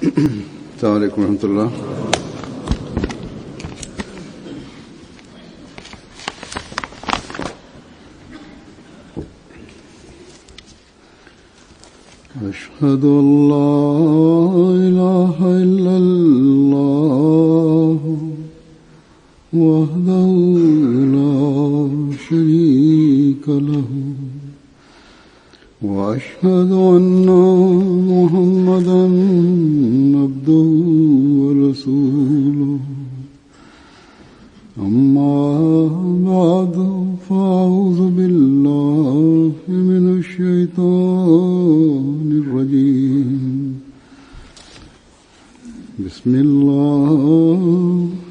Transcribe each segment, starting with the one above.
السلام عليكم ورحمة الله. أشهد أن لا إله إلا الله وحده لا شريك له وأشهد أن محمدا عبده ورسوله أما بعد فأعوذ بالله من الشيطان الرجيم بسم الله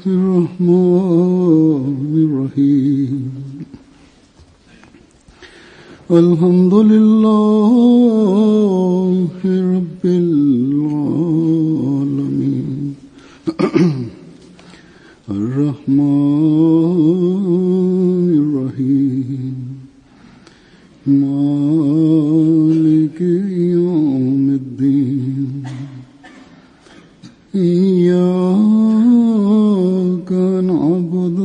الرحمن الرحيم الحمد لله رب العالمين الرحمن الرحيم مالك يوم الدين إياك نعبد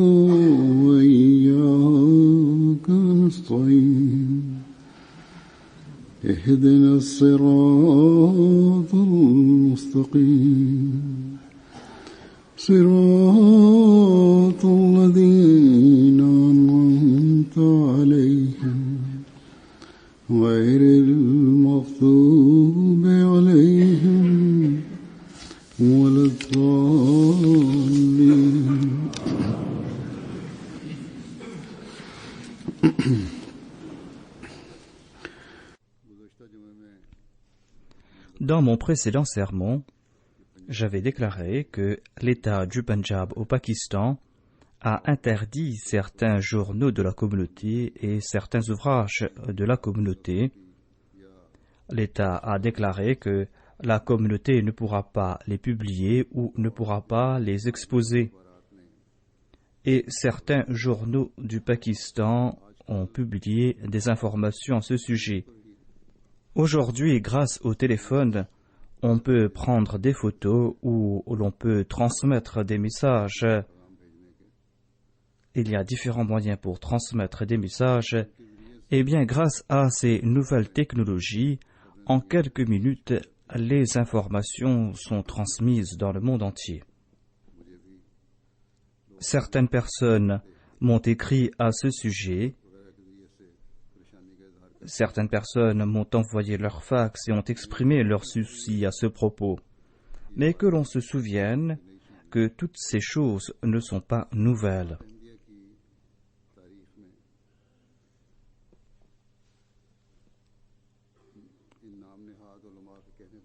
وإياك نستعين اهدنا الصراط المستقيم صراط الذين أنعمت عليهم غير المغضوب عليهم ولا الضالين. Dans mon précédent sermon, j'avais déclaré que l'État du Pendjab au Pakistan a interdit certains journaux de la communauté et certains ouvrages de la communauté. L'État a déclaré que la communauté ne pourra pas les publier ou ne pourra pas les exposer. Et certains journaux du Pakistan ont publié des informations à ce sujet. Aujourd'hui, grâce au téléphone, on peut prendre des photos ou l'on peut transmettre des messages. Il y a différents moyens pour transmettre des messages. Et bien, grâce à ces nouvelles technologies, en quelques minutes, les informations sont transmises dans le monde entier. Certaines personnes m'ont écrit à ce sujet. Certaines personnes m'ont envoyé leur fax et ont exprimé leurs soucis à ce propos. Mais que l'on se souvienne que toutes ces choses ne sont pas nouvelles.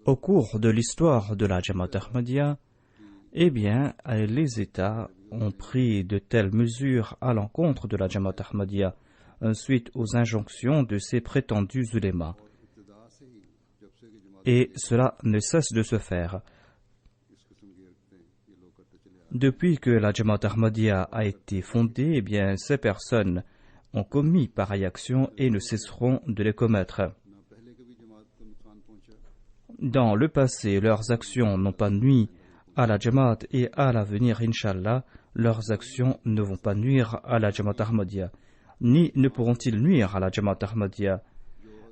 Au cours de l'histoire de la Jamaat Ahmadiyya, les États ont pris de telles mesures à l'encontre de la Jamaat Ahmadiyya suite aux injonctions de ces prétendus ulémas. Et cela ne cesse de se faire. Depuis que la Jamaat Ahmadiyya a été fondée, ces personnes ont commis pareille action et ne cesseront de les commettre. Dans le passé, leurs actions n'ont pas nui à la Jamaat et à l'avenir, Inch'Allah, leurs actions ne vont pas nuire à la Jamaat Ahmadiyya. Ni ne pourront-ils nuire à la Jamaat Ahmadiyya.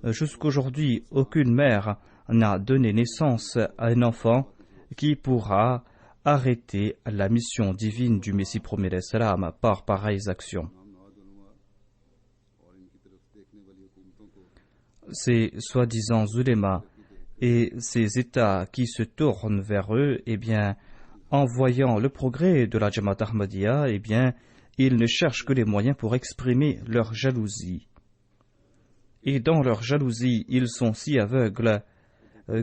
Jusqu'aujourd'hui, aucune mère n'a donné naissance à un enfant qui pourra arrêter la mission divine du Messie premier d'Islam par pareilles actions. Ces soi-disant ulémas et ces États qui se tournent vers eux, en voyant le progrès de la Jamaat Ahmadiyya, ils ne cherchent que les moyens pour exprimer leur jalousie. Et dans leur jalousie, ils sont si aveugles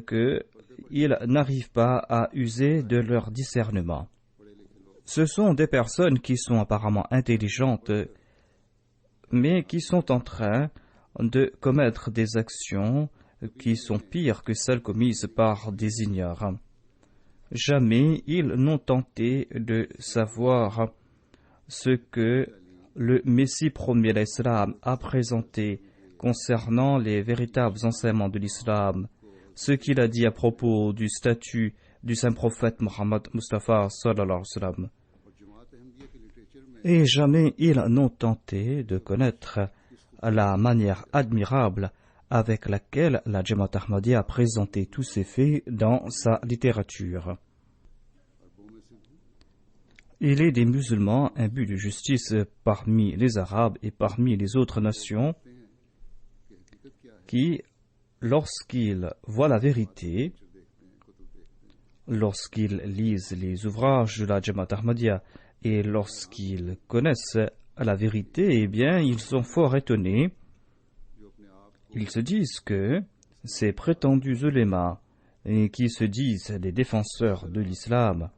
qu'ils n'arrivent pas à user de leur discernement. Ce sont des personnes qui sont apparemment intelligentes, mais qui sont en train de commettre des actions qui sont pires que celles commises par des ignorants. Jamais ils n'ont tenté de savoir ce que le Messie premier d'Islam a présenté concernant les véritables enseignements de l'islam, ce qu'il a dit à propos du statut du saint prophète Mohammed Mustafa sallallahu alayhi wa sallam. Et jamais ils n'ont tenté de connaître la manière admirable avec laquelle la Jamaat Ahmadiyya a présenté tous ses faits dans sa littérature. Il est des musulmans un but de justice parmi les Arabes et parmi les autres nations qui, lorsqu'ils voient la vérité, lorsqu'ils lisent les ouvrages de la Jamaat Ahmadiyya et lorsqu'ils connaissent la vérité, eh bien, ils sont fort étonnés. Ils se disent que ces prétendus ulémas qui se disent des défenseurs de l'islam,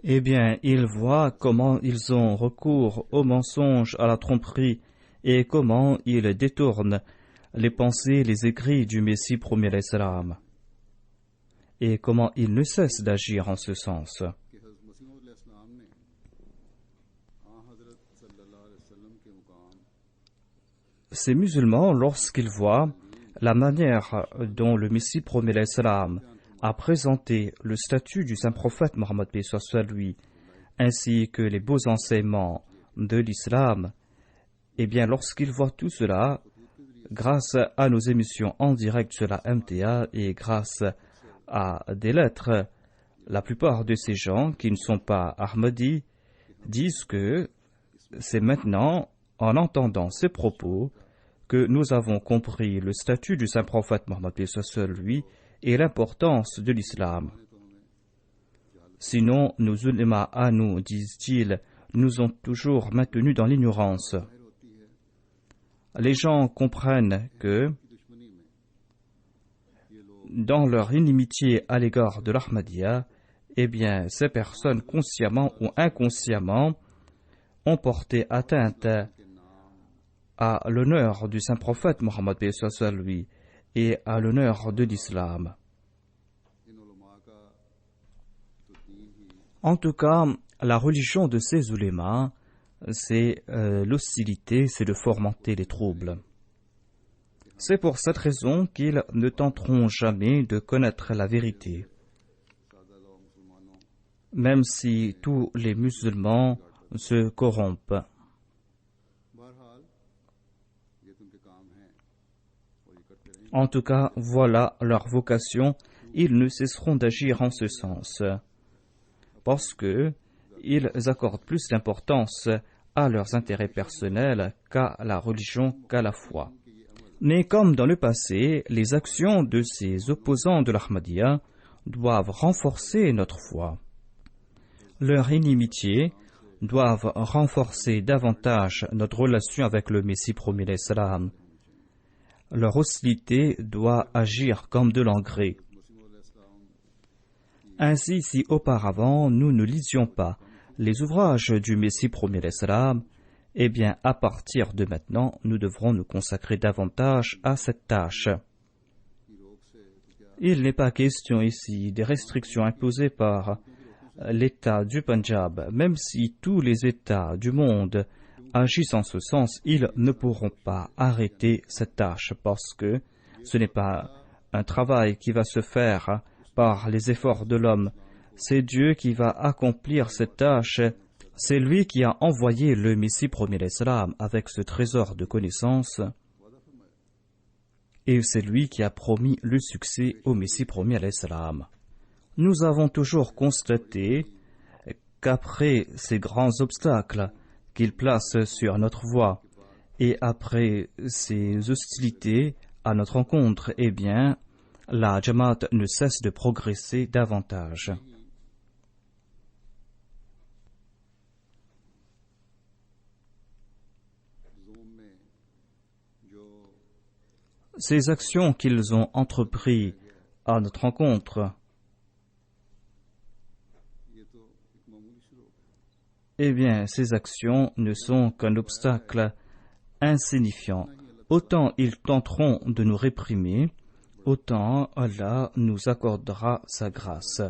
eh bien, ils voient comment ils ont recours au mensonge, à la tromperie, et comment ils détournent les pensées, les écrits du Messie premier l'Islam, et comment ils ne cessent d'agir en ce sens. Ces musulmans, lorsqu'ils voient la manière dont le Messie premier l'Islam a présenté le statut du saint prophète Mohammed paix soit lui, ainsi que les beaux enseignements de l'islam, eh bien, lorsqu'ils voient tout cela, grâce à nos émissions en direct sur la MTA et grâce à des lettres, la plupart de ces gens qui ne sont pas Ahmadis disent que c'est maintenant, en entendant ces propos, que nous avons compris le statut du saint prophète Mohammed paix soit lui et l'importance de l'islam. Sinon, nos ulémas à nous, disent-ils, nous ont toujours maintenus dans l'ignorance. Les gens comprennent que, dans leur inimitié à l'égard de l'Ahmadiyya, eh bien, ces personnes, consciemment ou inconsciemment, ont porté atteinte à l'honneur du saint prophète Mohammed paix soit lui et à l'honneur de l'islam. En tout cas, la religion de ces ulémas, c'est l'hostilité, c'est de fomenter les troubles. C'est pour cette raison qu'ils ne tenteront jamais de connaître la vérité. Même si tous les musulmans se corrompent. En tout cas, voilà leur vocation, ils ne cesseront d'agir en ce sens, parce que ils accordent plus d'importance à leurs intérêts personnels qu'à la religion, qu'à la foi. Mais comme dans le passé, les actions de ces opposants de l'Ahmadiyya doivent renforcer notre foi. Leur inimitié doivent renforcer davantage notre relation avec le Messie premier l'Islam. Leur hostilité doit agir comme de l'engrais. Ainsi, si auparavant nous ne lisions pas les ouvrages du Messie premier l'Islam, eh bien, à partir de maintenant, nous devrons nous consacrer davantage à cette tâche. Il n'est pas question ici des restrictions imposées par l'État du Punjab. Même si tous les États du monde agissent en ce sens, ils ne pourront pas arrêter cette tâche parce que ce n'est pas un travail qui va se faire par les efforts de l'homme. C'est Dieu qui va accomplir cette tâche. C'est lui qui a envoyé le Messie premier l'Islam avec ce trésor de connaissances et c'est lui qui a promis le succès au Messie premier l'Islam. Nous avons toujours constaté qu'après ces grands obstacles qu'il place sur notre voie et après ces hostilités à notre rencontre, eh bien, la Jamaat ne cesse de progresser davantage. Ces actions qu'ils ont entreprises à notre rencontre, eh bien, ces actions ne sont qu'un obstacle insignifiant. Autant ils tenteront de nous réprimer, autant Allah nous accordera sa grâce.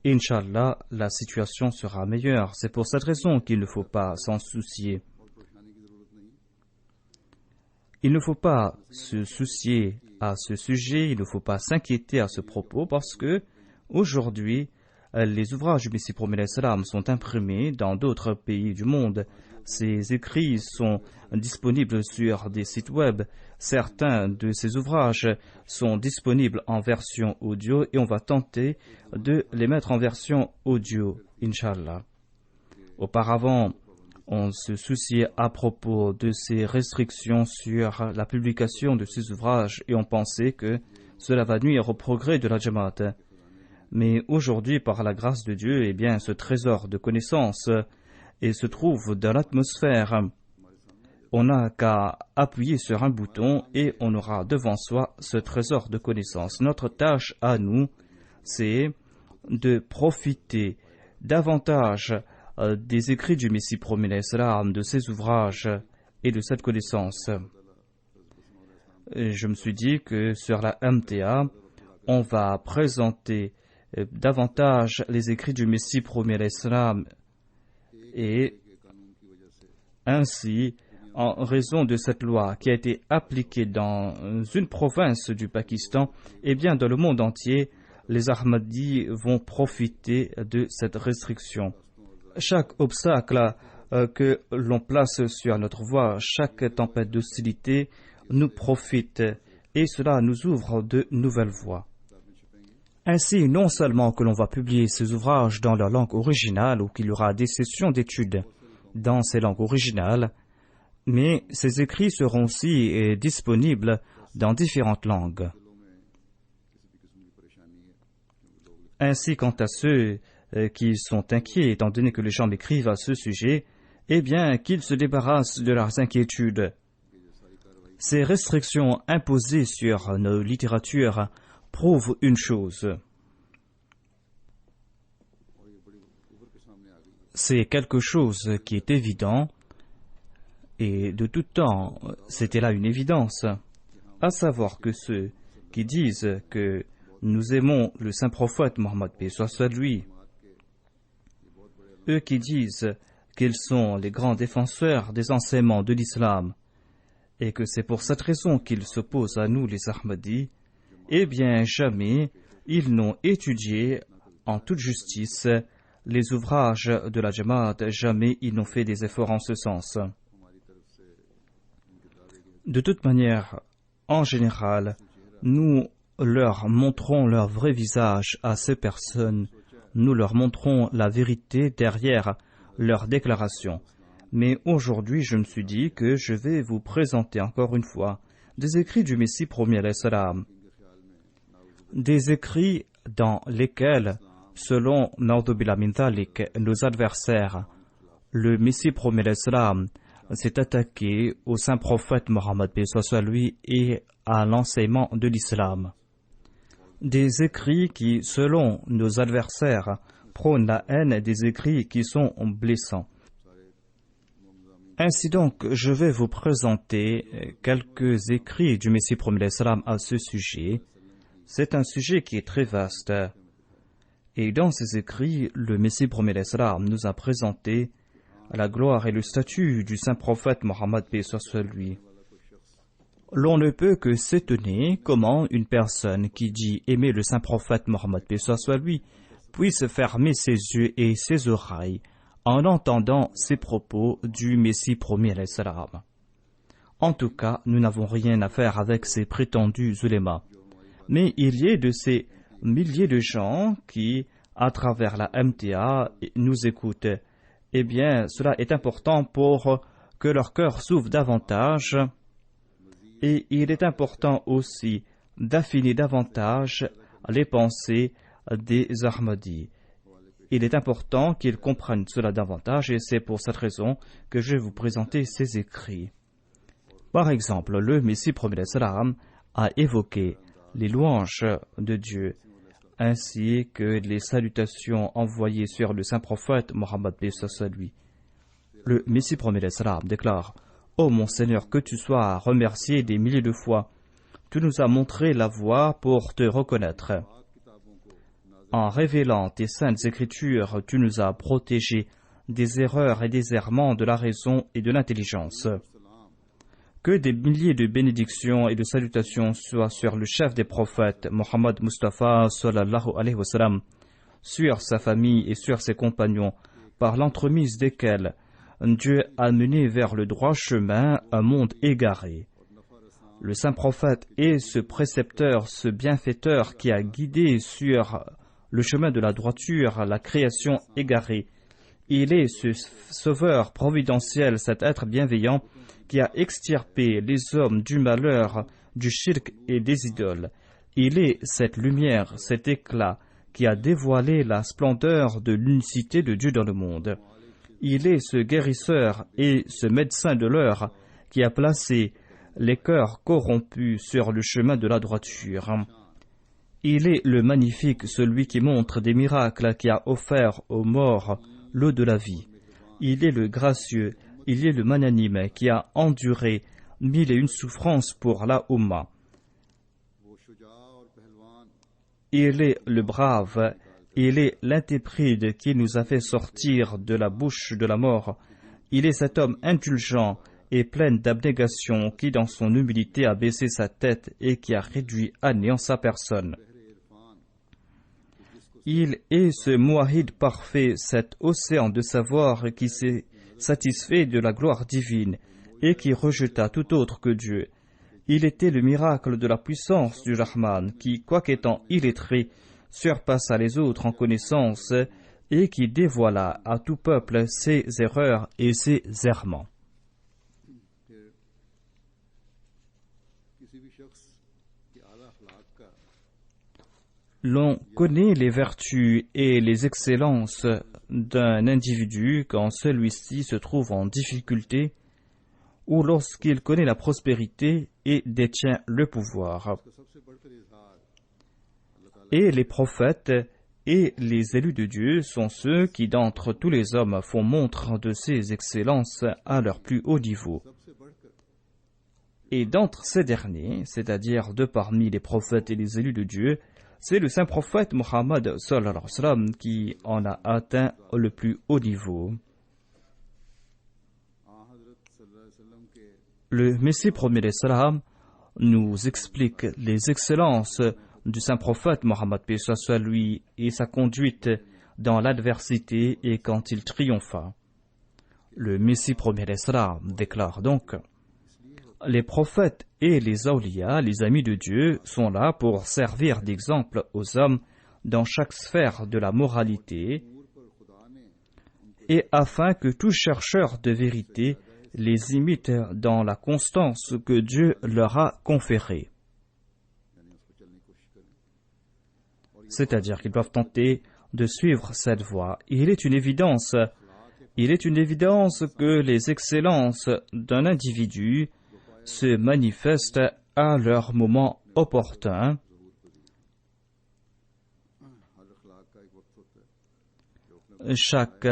Inch'Allah, la situation sera meilleure. C'est pour cette raison qu'il ne faut pas s'en soucier. Il ne faut pas se soucier à ce sujet, il ne faut pas s'inquiéter à ce propos parce que aujourd'hui, les ouvrages du Messie promet l'Islam sont imprimés dans d'autres pays du monde. Ces écrits sont disponibles sur des sites web. Certains de ces ouvrages sont disponibles en version audio et on va tenter de les mettre en version audio, Inch'Allah. Auparavant, on se souciait à propos de ces restrictions sur la publication de ces ouvrages et on pensait que cela va nuire au progrès de la Jamaat. Mais aujourd'hui, par la grâce de Dieu, ce trésor de connaissances se trouve dans l'atmosphère. On n'a qu'à appuyer sur un bouton et on aura devant soi ce trésor de connaissances. Notre tâche à nous, c'est de profiter davantage des écrits du Messie promis l'Islam, de ses ouvrages et de cette connaissance. Et je me suis dit que sur la MTA, on va présenter davantage les écrits du Messie promis l'Islam et ainsi, en raison de cette loi qui a été appliquée dans une province du Pakistan, dans le monde entier, les Ahmadis vont profiter de cette restriction. Chaque obstacle que l'on place sur notre voie, chaque tempête d'hostilité nous profite et cela nous ouvre de nouvelles voies. Ainsi, non seulement que l'on va publier ces ouvrages dans leur langue originale ou qu'il y aura des sessions d'études dans ces langues originales, mais ces écrits seront aussi disponibles dans différentes langues. Ainsi, quant à ceux qui sont inquiets, étant donné que les gens m'écrivent à ce sujet, qu'ils se débarrassent de leurs inquiétudes. Ces restrictions imposées sur nos littératures prouvent une chose. C'est quelque chose qui est évident, et de tout temps, c'était là une évidence, à savoir que ceux qui disent que nous aimons le saint prophète Mohammed paix soit lui, eux qui disent qu'ils sont les grands défenseurs des enseignements de l'islam, et que c'est pour cette raison qu'ils s'opposent à nous les Ahmadis, jamais ils n'ont étudié en toute justice les ouvrages de la Jamaat, jamais ils n'ont fait des efforts en ce sens. De toute manière, en général, nous leur montrons leur vrai visage à ces personnes, nous leur montrons la vérité derrière leurs déclarations. Mais aujourd'hui, je me suis dit que je vais vous présenter encore une fois des écrits du Messie promis alayhi salam. Des écrits dans lesquels, selon Naudzubillah min dhalik, nos adversaires, le Messie promis alayhi salam s'est attaqué au saint prophète Mohammed paix soit lui et à l'enseignement de l'islam. Des écrits qui, selon nos adversaires, prônent la haine, des écrits qui sont blessants. Ainsi donc, je vais vous présenter quelques écrits du Messie promis alayhi salam à ce sujet. C'est un sujet qui est très vaste. Et dans ces écrits, le Messie promis alayhi salam nous a présenté la gloire et le statut du saint prophète Mohammed paix soit lui. L'on ne peut que s'étonner comment une personne qui dit aimer le saint prophète Mohammed paix soit lui puisse fermer ses yeux et ses oreilles en entendant ces propos du Messie promis alayhi salam. En tout cas, nous n'avons rien à faire avec ces prétendus ulémas. Mais il y a de ces milliers de gens qui, à travers la MTA, nous écoutent. Cela est important pour que leur cœur s'ouvre davantage et il est important aussi d'affiner davantage les pensées des Ahmadis. Il est important qu'ils comprennent cela davantage et c'est pour cette raison que je vais vous présenter ces écrits. Par exemple, le Messie promis alayhi salam a évoqué les louanges de Dieu ainsi que les salutations envoyées sur le saint prophète Mohammed paix soit lui. Le Messie promis alayhi salam déclare: Ô mon Seigneur, que tu sois remercié des milliers de fois. Tu nous as montré la voie pour te reconnaître. En révélant tes saintes écritures, tu nous as protégés des erreurs et des errements de la raison et de l'intelligence. Que des milliers de bénédictions et de salutations soient sur le chef des prophètes, Mohammed Mustafa sallallahu alayhi wa sallam, sur sa famille et sur ses compagnons, par l'entremise desquels Dieu a mené vers le droit chemin un monde égaré. Le saint prophète est ce précepteur, ce bienfaiteur qui a guidé sur le chemin de la droiture la création égarée. Il est ce sauveur providentiel, cet être bienveillant qui a extirpé les hommes du malheur, du shirk et des idoles. Il est cette lumière, cet éclat qui a dévoilé la splendeur de l'unicité de Dieu dans le monde. Il est ce guérisseur et ce médecin de l'heure qui a placé les cœurs corrompus sur le chemin de la droiture. Il est le magnifique, celui qui montre des miracles, qui a offert aux morts l'eau de la vie. Il est le gracieux, il est le magnanime qui a enduré 1001 souffrances pour la Ummah. Il est le brave, il est l'intépride qui nous a fait sortir de la bouche de la mort. Il est cet homme indulgent et plein d'abnégation qui, dans son humilité, a baissé sa tête et qui a réduit à néant sa personne. Il est ce muahid parfait, cet océan de savoir qui s'est satisfait de la gloire divine et qui rejeta tout autre que Dieu. Il était le miracle de la puissance du Rahman qui, quoiqu'étant illettré, surpassa les autres en connaissance et qui dévoila à tout peuple ses erreurs et ses errements. L'on connaît les vertus et les excellences d'un individu quand celui-ci se trouve en difficulté ou lorsqu'il connaît la prospérité et détient le pouvoir. Et les prophètes et les élus de Dieu sont ceux qui, d'entre tous les hommes, font montre de ces excellences à leur plus haut niveau. Et d'entre ces derniers, c'est-à-dire de parmi les prophètes et les élus de Dieu, c'est le saint prophète Mohammed sallallahu alayhi wa sallam qui en a atteint le plus haut niveau. Le Messie premier salam nous explique les excellences du saint prophète Mohammed paix soit lui et sa conduite dans l'adversité et quand il triompha. Le Messie premier salam déclare donc: les prophètes et les awliya, les amis de Dieu, sont là pour servir d'exemple aux hommes dans chaque sphère de la moralité et afin que tout chercheur de vérité les imite dans la constance que Dieu leur a conférée. C'est-à-dire qu'ils doivent tenter de suivre cette voie. Il est une évidence que les excellences d'un individu se manifestent à leur moment opportun. Chaque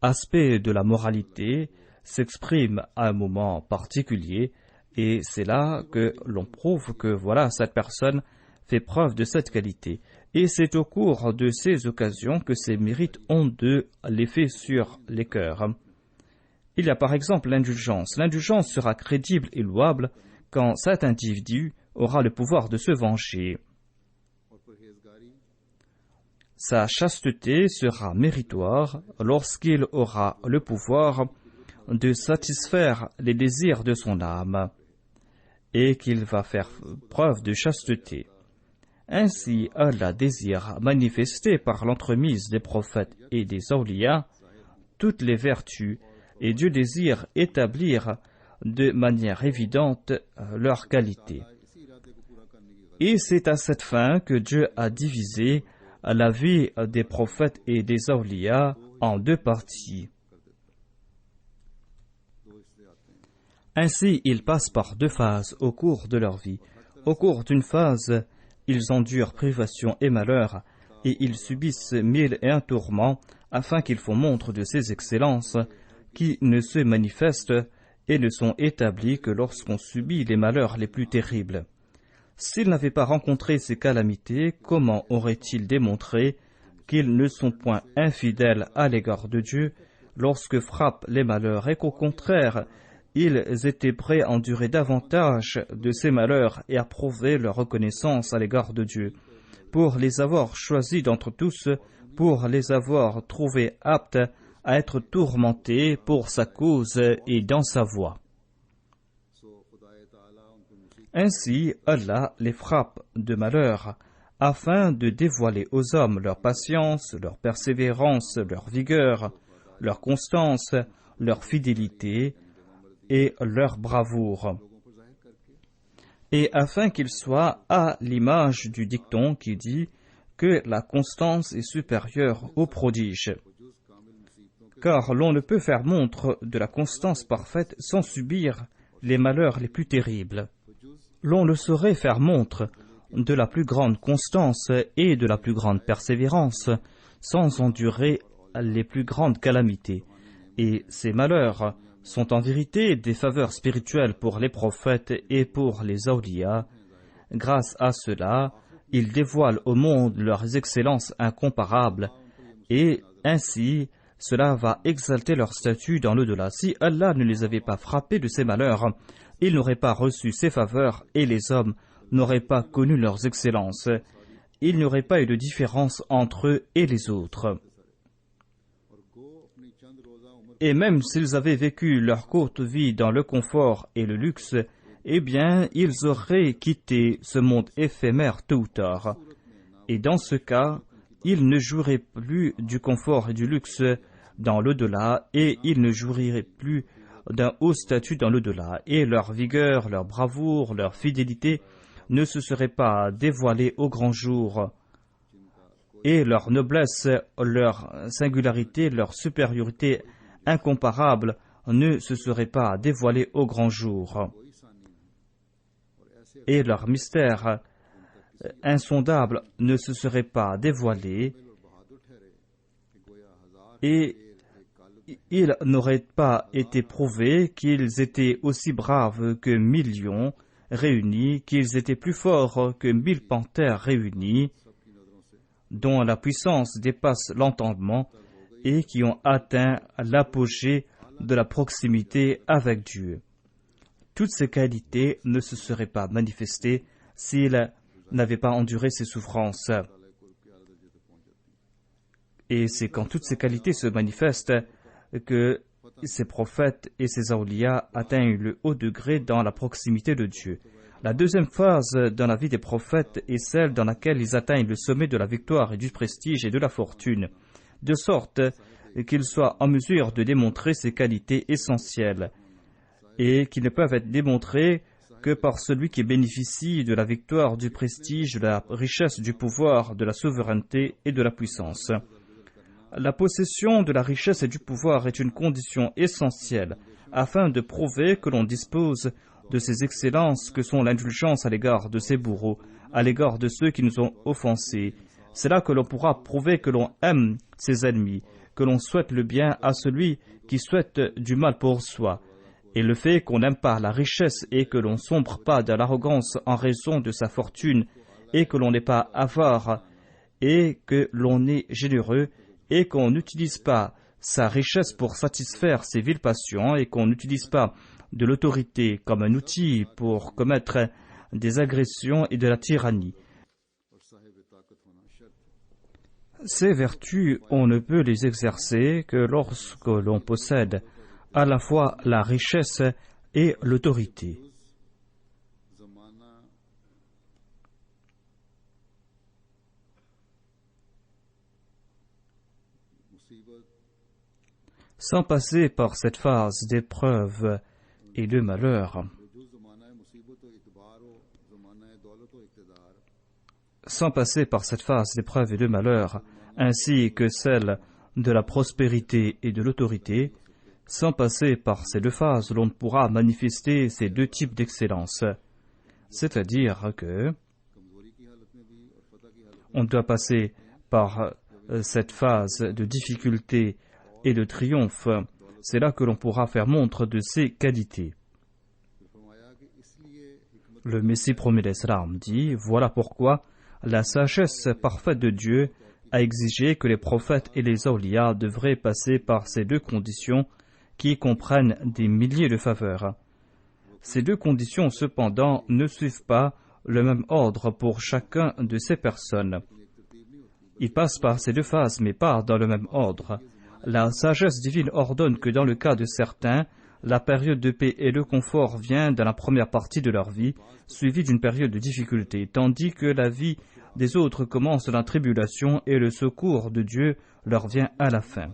aspect de la moralité s'exprime à un moment particulier et c'est là que l'on prouve que voilà, cette personne fait preuve de cette qualité. Et c'est au cours de ces occasions que ces mérites ont de l'effet sur les cœurs. Il y a par exemple l'indulgence. L'indulgence sera crédible et louable quand cet individu aura le pouvoir de se venger. Sa chasteté sera méritoire lorsqu'il aura le pouvoir de satisfaire les désirs de son âme et qu'il va faire preuve de chasteté. Ainsi, Allah désire manifester par l'entremise des prophètes et des awliya toutes les vertus et Dieu désire établir de manière évidente leur qualité. Et c'est à cette fin que Dieu a divisé la vie des prophètes et des awliya en deux parties. Ainsi, ils passent par deux phases au cours de leur vie. Au cours d'une phase, ils endurent privation et malheur, et ils subissent 1001 tourments afin qu'ils font montre de ces excellences qui ne se manifestent et ne sont établis que lorsqu'on subit les malheurs les plus terribles. S'ils n'avaient pas rencontré ces calamités, comment auraient-ils démontré qu'ils ne sont point infidèles à l'égard de Dieu lorsque frappent les malheurs et qu'au contraire, ils étaient prêts à endurer davantage de ces malheurs et à prouver leur reconnaissance à l'égard de Dieu, pour les avoir choisis d'entre tous, pour les avoir trouvés aptes à être tourmentés pour sa cause et dans sa voie. Ainsi, Allah les frappe de malheur, afin de dévoiler aux hommes leur patience, leur persévérance, leur vigueur, leur constance, leur fidélité et leur bravoure. Et afin qu'ils soient à l'image du dicton qui dit que la constance est supérieure au prodige. Car l'on ne peut faire montre de la constance parfaite sans subir les malheurs les plus terribles. L'on ne saurait faire montre de la plus grande constance et de la plus grande persévérance sans endurer les plus grandes calamités. Et ces malheurs sont en vérité des faveurs spirituelles pour les prophètes et pour les awliya. Grâce à cela, ils dévoilent au monde leurs excellences incomparables et ainsi cela va exalter leur statut dans l'au-delà. Si Allah ne les avait pas frappés de ces malheurs, ils n'auraient pas reçu ces faveurs et les hommes n'auraient pas connu leurs excellences. Il n'y aurait pas eu de différence entre eux et les autres. Et même s'ils avaient vécu leur courte vie dans le confort et le luxe, eh bien, ils auraient quitté ce monde éphémère tôt ou tard. Et dans ce cas, ils ne jouiraient plus du confort et du luxe dans l'au-delà, et ils ne jouiraient plus d'un haut statut dans l'au-delà, et leur vigueur, leur bravoure, leur fidélité ne se seraient pas dévoilées au grand jour, et leur noblesse, leur singularité, leur supériorité incomparable ne se seraient pas dévoilées au grand jour, et leur mystère insondable ne se serait pas dévoilé, et il n'aurait pas été prouvé qu'ils étaient aussi braves que 1000 lions réunis, qu'ils étaient plus forts que 1000 panthères réunies, dont la puissance dépasse l'entendement et qui ont atteint l'apogée de la proximité avec Dieu. Toutes ces qualités ne se seraient pas manifestées s'ils n'avaient pas enduré ces souffrances. Et c'est quand toutes ces qualités se manifestent que ces prophètes et ces awliya atteignent le haut degré dans la proximité de Dieu. La deuxième phase dans la vie des prophètes est celle dans laquelle ils atteignent le sommet de la victoire et du prestige et de la fortune, de sorte qu'ils soient en mesure de démontrer ces qualités essentielles et qui ne peuvent être démontrées que par celui qui bénéficie de la victoire, du prestige, de la richesse, du pouvoir, de la souveraineté et de la puissance. La possession de la richesse et du pouvoir est une condition essentielle afin de prouver que l'on dispose de ces excellences que sont l'indulgence à l'égard de ses bourreaux, à l'égard de ceux qui nous ont offensés. C'est là que l'on pourra prouver que l'on aime ses ennemis, que l'on souhaite le bien à celui qui souhaite du mal pour soi. Et le fait qu'on n'aime pas la richesse et que l'on sombre pas dans l'arrogance en raison de sa fortune et que l'on n'est pas avare et que l'on est généreux et qu'on n'utilise pas sa richesse pour satisfaire ses viles passions et qu'on n'utilise pas de l'autorité comme un outil pour commettre des agressions et de la tyrannie. Ces vertus, on ne peut les exercer que lorsque l'on possède à la fois la richesse et l'autorité. Sans passer par cette phase d'épreuve et de malheur, ainsi que celle de la prospérité et de l'autorité, sans passer par ces deux phases, l'on ne pourra manifester ces deux types d'excellence. C'est-à-dire que on doit passer par cette phase de difficulté et de triomphe. C'est là que l'on pourra faire montre de ces qualités. Le Messie promis d'Islam dit: voilà pourquoi la sagesse parfaite de Dieu a exigé que les prophètes et les awliya devraient passer par ces deux conditions qui comprennent des milliers de faveurs. Ces deux conditions, cependant, ne suivent pas le même ordre pour chacun de ces personnes. Ils passent par ces deux phases, mais pas dans le même ordre. La sagesse divine ordonne que dans le cas de certains, la période de paix et de confort vient dans la première partie de leur vie, suivie d'une période de difficulté, tandis que la vie des autres commence dans la tribulation et le secours de Dieu leur vient à la fin.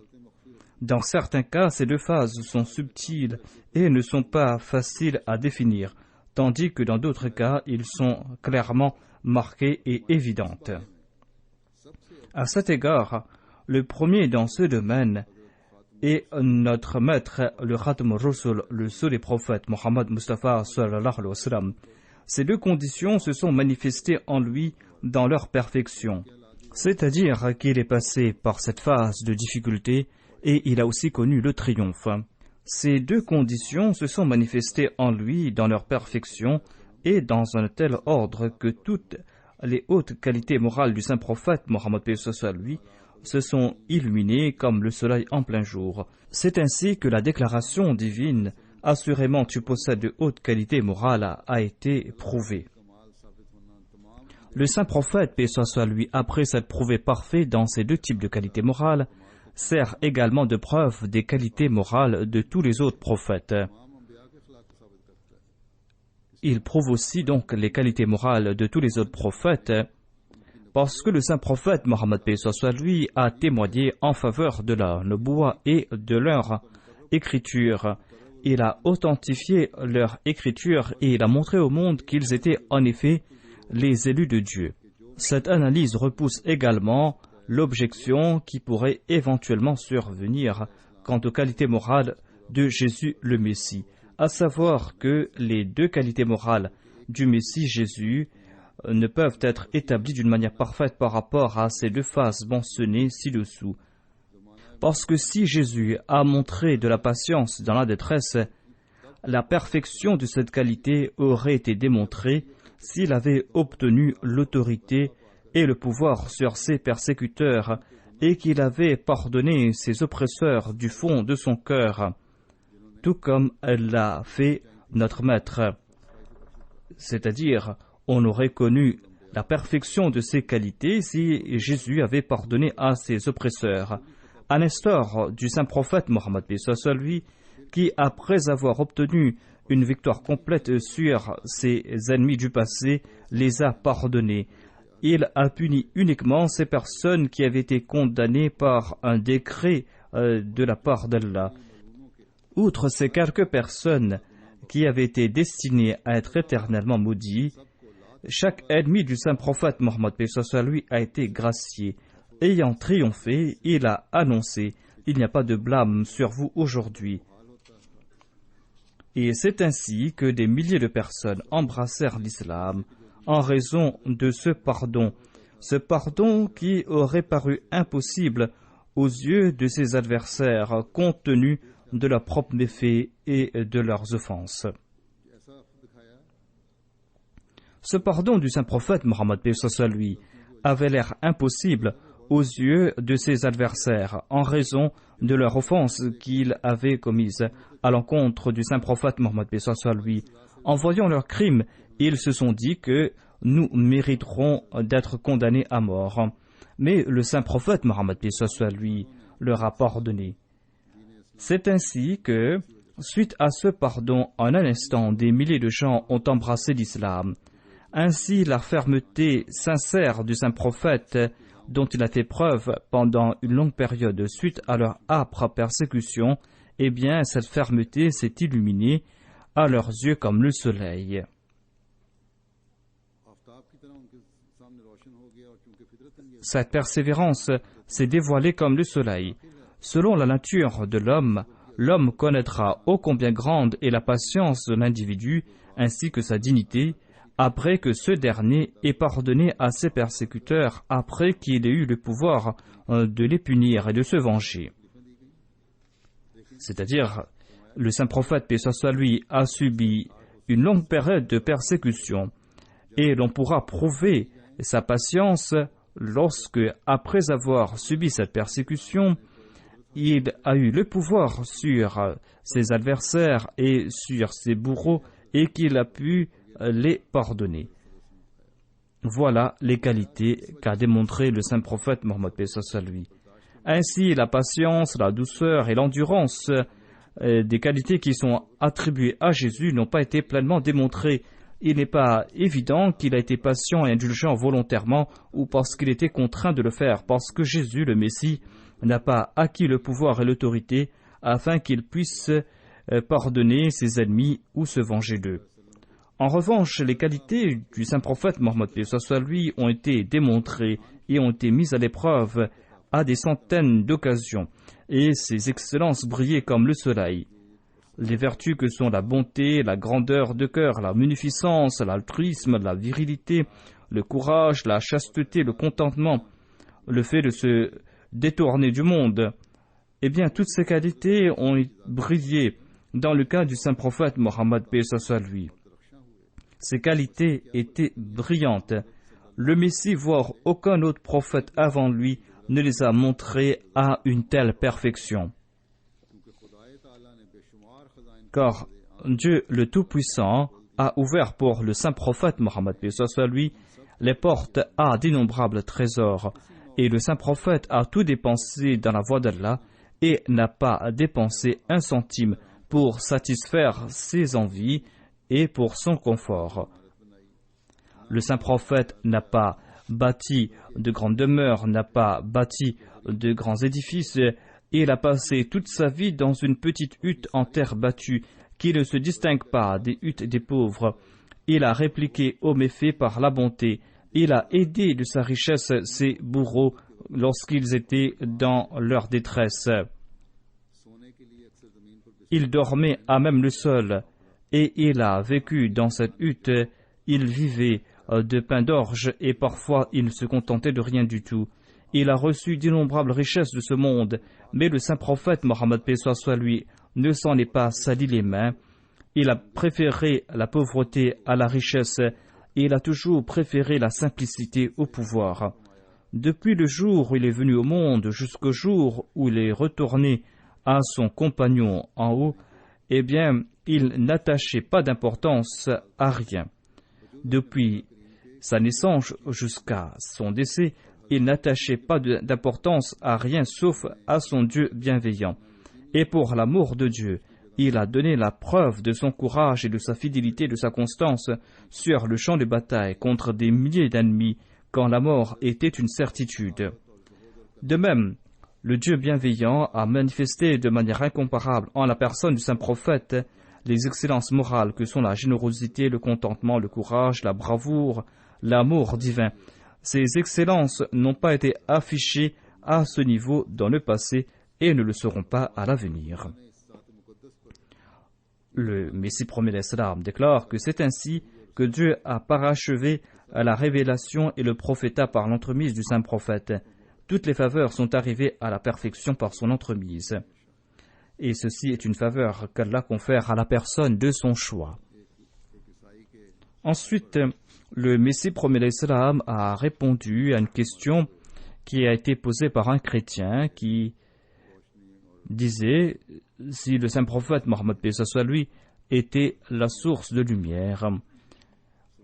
Dans certains cas, ces deux phases sont subtiles et ne sont pas faciles à définir, tandis que dans d'autres cas, ils sont clairement marquées et évidentes. À cet égard, le premier dans ce domaine est notre maître, le Khatam al-Rusul, le seul des prophètes, Mohammed Mustafa sallallahu alayhi wa sallam. Ces deux conditions se sont manifestées en lui dans leur perfection, c'est-à-dire qu'il est passé par cette phase de difficulté et il a aussi connu le triomphe. Ces deux conditions se sont manifestées en lui dans leur perfection et dans un tel ordre que toutes les hautes qualités morales du saint prophète Mohammed lui se sont illuminées comme le soleil en plein jour. C'est ainsi que la déclaration divine « Assurément tu possèdes de hautes qualités morales » a été prouvée. Le saint prophète, paix soit lui, après s'être prouvé parfait dans ces deux types de qualités morales, sert également de preuve des qualités morales de tous les autres prophètes. Il prouve aussi donc les qualités morales de tous les autres prophètes, parce que le saint prophète Mohammed paix soit lui a témoigné en faveur de la nubuwa et de leur écriture. Il a authentifié leur écriture et il a montré au monde qu'ils étaient en effet les élus de Dieu. Cette analyse repousse également l'objection qui pourrait éventuellement survenir quant aux qualités morales de Jésus le Messie, à savoir que les deux qualités morales du Messie Jésus ne peuvent être établies d'une manière parfaite par rapport à ces deux phases mentionnées ci-dessous. Parce que si Jésus a montré de la patience dans la détresse, la perfection de cette qualité aurait été démontrée s'il avait obtenu l'autorité et le pouvoir sur ses persécuteurs et qu'il avait pardonné ses oppresseurs du fond de son cœur, tout comme l'a fait notre Maître. C'est-à-dire, on aurait connu la perfection de ces qualités si Jésus avait pardonné à ses oppresseurs. À l'instar du saint prophète Mohammed lui, qui, après avoir obtenu une victoire complète sur ses ennemis du passé, les a pardonnés. Il a puni uniquement ces personnes qui avaient été condamnées par un décret de la part d'Allah. Outre ces quelques personnes qui avaient été destinées à être éternellement maudites, chaque ennemi du saint prophète Mohammed lui a été gracié. Ayant triomphé, il a annoncé « Il n'y a pas de blâme sur vous aujourd'hui ». Et c'est ainsi que des milliers de personnes embrassèrent l'islam en raison de ce pardon qui aurait paru impossible aux yeux de ses adversaires compte tenu de leurs propres méfaits et de leurs offenses. Ce pardon du saint prophète Mohammed lui avait l'air impossible aux yeux de ses adversaires en raison de leur offense qu'ils avaient commise à l'encontre du saint prophète Mohammed lui. En voyant leurs crimes, ils se sont dit que nous mériterons d'être condamnés à mort. Mais le saint prophète Mohammed lui leur a pardonné. C'est ainsi que, suite à ce pardon, en un instant, des milliers de gens ont embrassé l'islam. Ainsi, la fermeté sincère du saint prophète, dont il a fait preuve pendant une longue période suite à leur âpre persécution, eh bien, cette fermeté s'est illuminée à leurs yeux comme le soleil. Cette persévérance s'est dévoilée comme le soleil. Selon la nature de l'homme, l'homme connaîtra ô combien grande est la patience de l'individu ainsi que sa dignité, après que ce dernier ait pardonné à ses persécuteurs, après qu'il ait eu le pouvoir de les punir et de se venger. C'est-à-dire, le saint prophète, paix soit lui, a subi une longue période de persécution, et l'on pourra prouver sa patience lorsque, après avoir subi cette persécution, il a eu le pouvoir sur ses adversaires et sur ses bourreaux et qu'il a pu les pardonner. Voilà les qualités qu'a démontré le saint prophète Mohammed paix soit sur lui. Ainsi, la patience, la douceur et l'endurance, des qualités qui sont attribuées à Jésus, n'ont pas été pleinement démontrées. Il n'est pas évident qu'il a été patient et indulgent volontairement ou parce qu'il était contraint de le faire, parce que Jésus, le Messie, n'a pas acquis le pouvoir et l'autorité afin qu'il puisse pardonner ses ennemis ou se venger d'eux. En revanche, les qualités du saint prophète Mohammed paix soit sur lui ont été démontrées et ont été mises à l'épreuve à des centaines d'occasions, et ses excellences brillaient comme le soleil. Les vertus que sont la bonté, la grandeur de cœur, la munificence, l'altruisme, la virilité, le courage, la chasteté, le contentement, le fait de se détourner du monde, eh bien, toutes ces qualités ont brillé dans le cas du saint prophète Mohammed paix soit sur lui. Ces qualités étaient brillantes. Le Messie, voire aucun autre prophète avant lui, ne les a montrées à une telle perfection. Car Dieu le Tout-Puissant a ouvert pour le saint prophète Mohammed paix soit sur lui les portes à d'innombrables trésors, et le saint prophète a tout dépensé dans la voie d'Allah et n'a pas dépensé un centime pour satisfaire ses envies et pour son confort. Le saint prophète n'a pas bâti de grandes demeures, n'a pas bâti de grands édifices, et il a passé toute sa vie dans une petite hutte en terre battue qui ne se distingue pas des huttes des pauvres. Il a répliqué aux méfaits par la bonté. Il a aidé de sa richesse ses bourreaux lorsqu'ils étaient dans leur détresse. Il dormait à même le sol et il a vécu dans cette hutte. Il vivait de pain d'orge et parfois il ne se contentait de rien du tout. Il a reçu d'innombrables richesses de ce monde, mais le saint prophète Mohammed paix soit sur lui ne s'en est pas sali les mains. Il a préféré la pauvreté à la richesse et il a toujours préféré la simplicité au pouvoir. Depuis le jour où il est venu au monde jusqu'au jour où il est retourné à son compagnon en haut, eh bien, il n'attachait pas d'importance à rien. Depuis sa naissance jusqu'à son décès, il n'attachait pas d'importance à rien sauf à son Dieu bienveillant. Et pour l'amour de Dieu, il a donné la preuve de son courage et de sa fidélité, de sa constance sur le champ de bataille contre des milliers d'ennemis quand la mort était une certitude. De même, le Dieu bienveillant a manifesté de manière incomparable en la personne du saint prophète les excellences morales que sont la générosité, le contentement, le courage, la bravoure, l'amour divin. Ces excellences n'ont pas été affichées à ce niveau dans le passé et ne le seront pas à l'avenir. Le Messie premier d'Islam déclare que c'est ainsi que Dieu a parachevé la révélation et le prophétat par l'entremise du saint prophète. Toutes les faveurs sont arrivées à la perfection par son entremise. Et ceci est une faveur qu'Allah confère à la personne de son choix. Ensuite, le Messie premier d'Islam a répondu à une question qui a été posée par un chrétien qui disait si le saint prophète Mohammed paix soit sur lui était la source de lumière.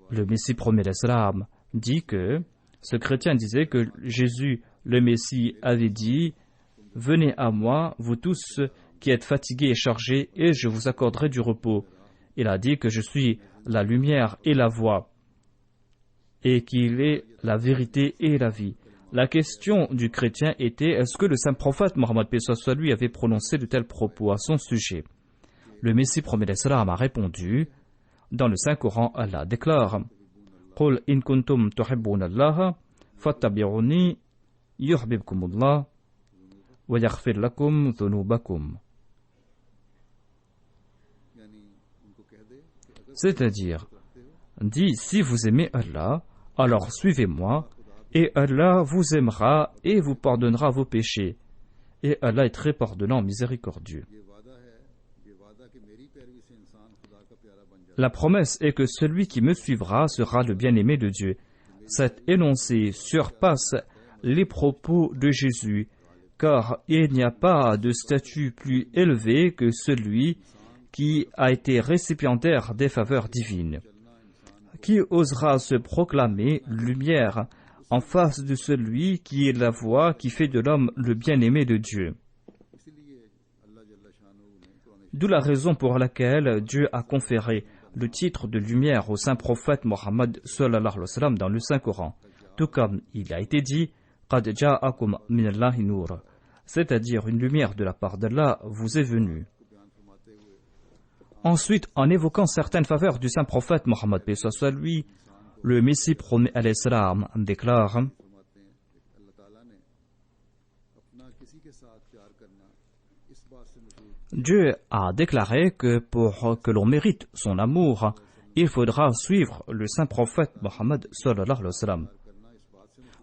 Le Messie premier d'Islam dit que ce chrétien disait que Jésus, le Messie, avait dit « Venez à moi, vous tous qui êtes fatigués et chargés, et je vous accorderai du repos. » Il a dit que je suis la lumière et la voie, et qu'il est la vérité et la vie. La question du chrétien était est-ce que le saint prophète Mohammed paix soit sur lui avait prononcé de tels propos à son sujet. Le Messie premier d'Islam a répondu dans le Saint-Coran, Allah déclare Qul in kuntum tuhibbuna Allah fattabi'uni yuhbibkumullah wa yaghfir lakum dhunubakum. C'est-à-dire, dit si vous aimez Allah, alors suivez-moi, et Allah vous aimera et vous pardonnera vos péchés. Et Allah est très pardonnant, miséricordieux. La promesse est que celui qui me suivra sera le bien-aimé de Dieu. Cet énoncé surpasse les propos de Jésus car il n'y a pas de statut plus élevé que celui qui a été récipiendaire des faveurs divines. Qui osera se proclamer lumière en face de celui qui est la voix qui fait de l'homme le bien-aimé de Dieu? D'où la raison pour laquelle Dieu a conféré le titre de lumière au saint prophète Mohammed sallallahu alayhi wa sallam dans le Saint-Coran, tout comme il a été dit Qad ja'akum minallahi nur, c'est-à-dire une lumière de la part d'Allah vous est venue. Ensuite, en évoquant certaines faveurs du saint prophète Mohammed paix soit lui, le Messie promis alayhi salam déclare: Dieu a déclaré que pour que l'on mérite son amour, il faudra suivre le saint prophète Mohammed sallallahu alayhi wa sallam.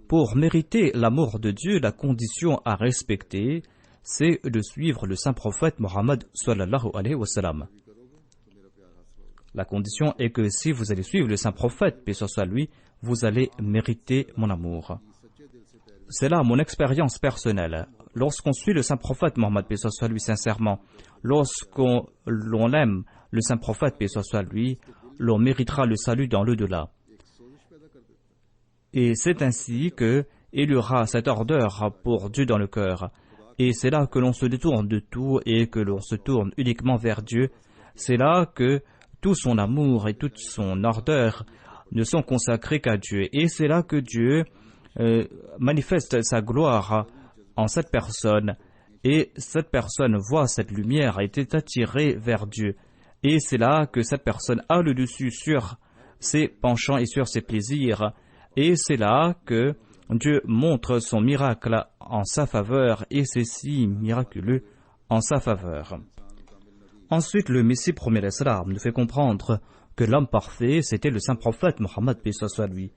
Pour mériter l'amour de Dieu, la condition à respecter, c'est de suivre le saint prophète Mohammed sallallahu alayhi wa sallam. La condition est que si vous allez suivre le saint prophète, paix soit lui, vous allez mériter mon amour. C'est là mon expérience personnelle. Lorsqu'on suit le saint prophète Mohammed, paix soit lui, sincèrement, lorsqu'on aime le saint prophète, paix soit lui, l'on méritera le salut dans l'au-delà. Et c'est ainsi qu'il y aura cette ardeur pour Dieu dans le cœur. Et c'est là que l'on se détourne de tout et que l'on se tourne uniquement vers Dieu. C'est là que tout son amour et toute son ardeur ne sont consacrés qu'à Dieu. Et c'est là que Dieu manifeste sa gloire en cette personne. Et cette personne voit cette lumière, a été attirée vers Dieu. Et c'est là que cette personne a le dessus sur ses penchants et sur ses plaisirs. Et c'est là que Dieu montre son miracle en sa faveur et ses signes miraculeux en sa faveur. Ensuite, le Messie premier l'Islam nous fait comprendre que l'homme parfait, c'était le saint prophète Mohammed, paix soit lui.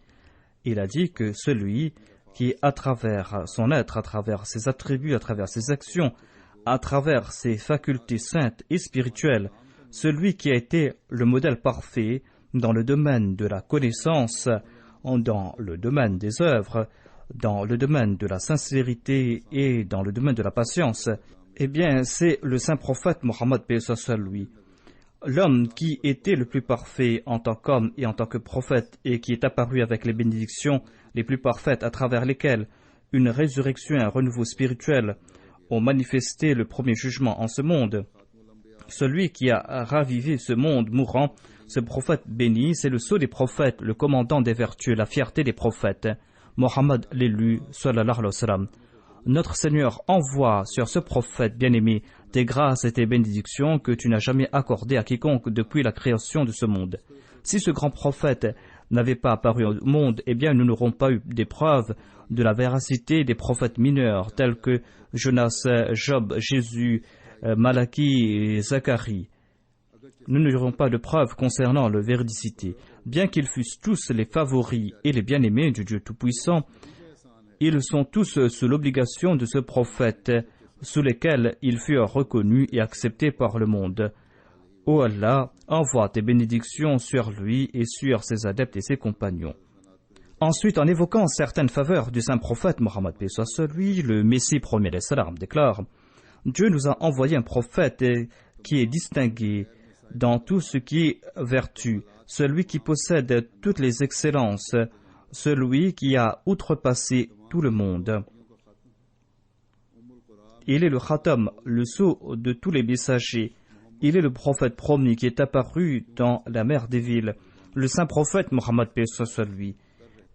Il a dit que celui qui, à travers son être, à travers ses attributs, à travers ses actions, à travers ses facultés saintes et spirituelles, celui qui a été le modèle parfait dans le domaine de la connaissance, dans le domaine des œuvres, dans le domaine de la sincérité et dans le domaine de la patience, eh bien, c'est le saint prophète Mohammed, paix soit lui. L'homme qui était le plus parfait en tant qu'homme et en tant que prophète et qui est apparu avec les bénédictions les plus parfaites à travers lesquelles une résurrection et un renouveau spirituel ont manifesté le premier jugement en ce monde. Celui qui a ravivé ce monde mourant, ce prophète béni, c'est le sceau des prophètes, le commandant des vertus, la fierté des prophètes, Mohammed l'élu, sallallahu alayhi wa sallam. Notre Seigneur envoie sur ce prophète bien-aimé tes grâces et tes bénédictions que tu n'as jamais accordées à quiconque depuis la création de ce monde. Si ce grand prophète n'avait pas apparu au monde, eh bien nous n'aurons pas eu des preuves de la véracité des prophètes mineurs tels que Jonas, Job, Jésus, Malachie et Zacharie. Nous n'aurons pas de preuves concernant leur véridicité. Bien qu'ils fussent tous les favoris et les bien-aimés du Dieu Tout-Puissant, ils sont tous sous l'obligation de ce prophète, sous lesquels ils furent reconnus et acceptés par le monde. Ô Allah, envoie tes bénédictions sur lui et sur ses adeptes et ses compagnons. Ensuite, en évoquant certaines faveurs du saint prophète Mohammed paix soit sur lui, le Messie premier l'Islam déclare: Dieu nous a envoyé un prophète qui est distingué dans tout ce qui est vertu, celui qui possède toutes les excellences, celui qui a outrepassé tout le monde. Il est le Khatam, le sceau de tous les messagers. Il est le prophète promis qui est apparu dans la mer des villes, le saint prophète Mohammed paix soit sur lui.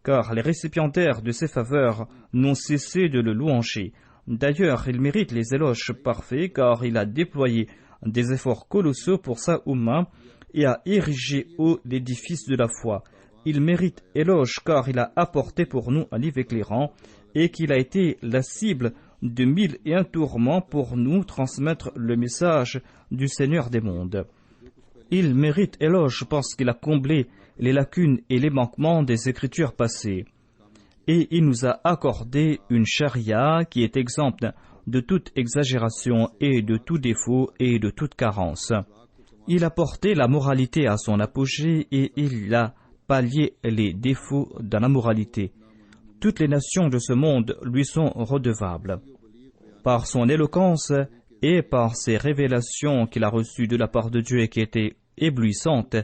Car les récipiendaires de ses faveurs n'ont cessé de le louanger. D'ailleurs, il mérite les éloges parfaits car il a déployé des efforts colossaux pour sa Oumma et a érigé haut l'édifice de la foi. Il mérite éloge car il a apporté pour nous un livre éclairant et qu'il a été la cible de 1001 tourments pour nous transmettre le message du Seigneur des mondes. Il mérite éloge parce qu'il a comblé les lacunes et les manquements des écritures passées. Et il nous a accordé une charia qui est exempte de toute exagération et de tout défaut et de toute carence. Il a porté la moralité à son apogée et il a pallié les défauts dans la moralité. Toutes les nations de ce monde lui sont redevables. Par son éloquence et par ses révélations qu'il a reçues de la part de Dieu et qui étaient éblouissantes,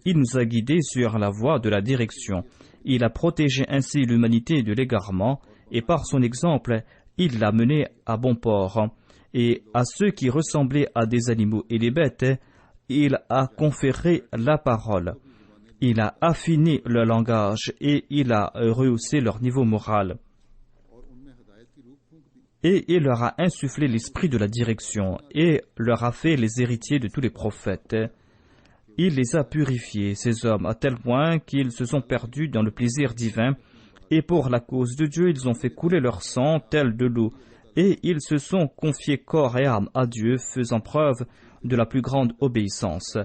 il nous a guidés sur la voie de la direction. Il a protégé ainsi l'humanité de l'égarement et par son exemple, il l'a mené à bon port. Et à ceux qui ressemblaient à des animaux et des bêtes, il a conféré la parole. Il a affiné le langage et il a rehaussé leur niveau moral. Et il leur a insufflé l'esprit de la direction et leur a fait les héritiers de tous les prophètes. Il les a purifiés, ces hommes, à tel point qu'ils se sont perdus dans le plaisir divin, et pour la cause de Dieu, ils ont fait couler leur sang tel de l'eau, et ils se sont confiés corps et âme à Dieu, faisant preuve de la plus grande obéissance.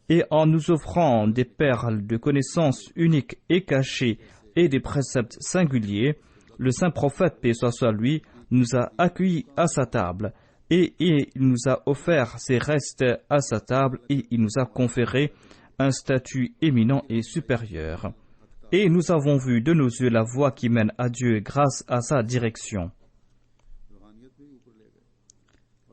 Et en nous offrant des perles de connaissances uniques et cachées et des préceptes singuliers, le saint prophète, paix soit sur lui, nous a accueillis à sa table, et il nous a offert ses restes à sa table, et il nous a conféré un statut éminent et supérieur. Et nous avons vu de nos yeux la voie qui mène à Dieu grâce à sa direction.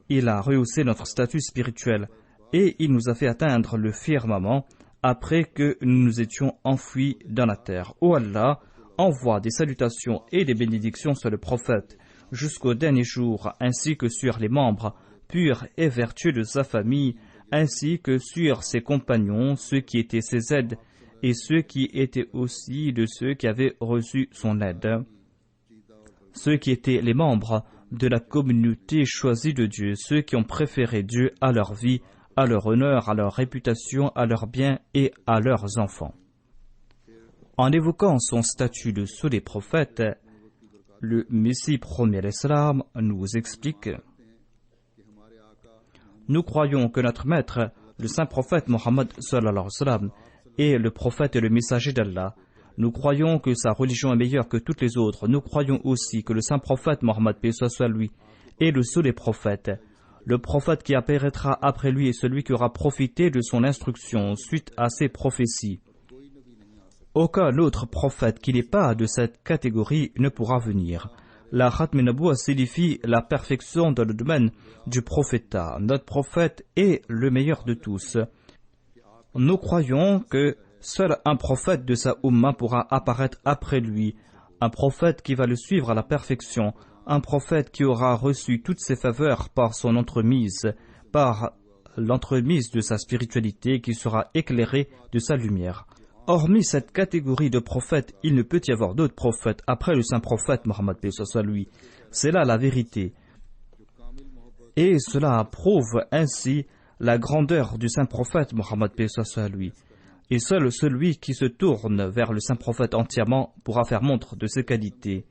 Il a rehaussé notre statut spirituel, et il nous a fait atteindre le firmament après que nous nous étions enfouis dans la terre. Ô Allah, envoie des salutations et des bénédictions sur le prophète jusqu'au dernier jour, ainsi que sur les membres purs et vertueux de sa famille, ainsi que sur ses compagnons, ceux qui étaient ses aides, et ceux qui étaient aussi de ceux qui avaient reçu son aide, ceux qui étaient les membres de la communauté choisie de Dieu, ceux qui ont préféré Dieu à leur vie, à leur honneur, à leur réputation, à leurs biens et à leurs enfants. En évoquant son statut de sceau des prophètes, le Messie premier l'Islam nous explique: nous croyons que notre maître, le saint prophète Mohammed sallallahu alayhi wa sallam, est le prophète et le messager d'Allah. Nous croyons que sa religion est meilleure que toutes les autres. Nous croyons aussi que le saint prophète Mohammed, paix soit sur lui, est le sceau des prophètes. Le prophète qui apparaîtra après lui est celui qui aura profité de son instruction suite à ses prophéties. Aucun autre prophète qui n'est pas de cette catégorie ne pourra venir. La Khatm Nabuwa signifie la perfection dans le domaine du prophétat. Notre prophète est le meilleur de tous. Nous croyons que seul un prophète de sa Ummah pourra apparaître après lui, un prophète qui va le suivre à la perfection, un prophète qui aura reçu toutes ses faveurs par son entremise, par l'entremise de sa spiritualité, qui sera éclairé de sa lumière. Hormis cette catégorie de prophètes, il ne peut y avoir d'autres prophètes après le saint prophète Mohammed paix soit sur lui. C'est là la vérité. Et cela prouve ainsi la grandeur du saint prophète Mohammed paix soit sur lui. Et seul celui qui se tourne vers le saint prophète entièrement pourra faire montre de ses qualités.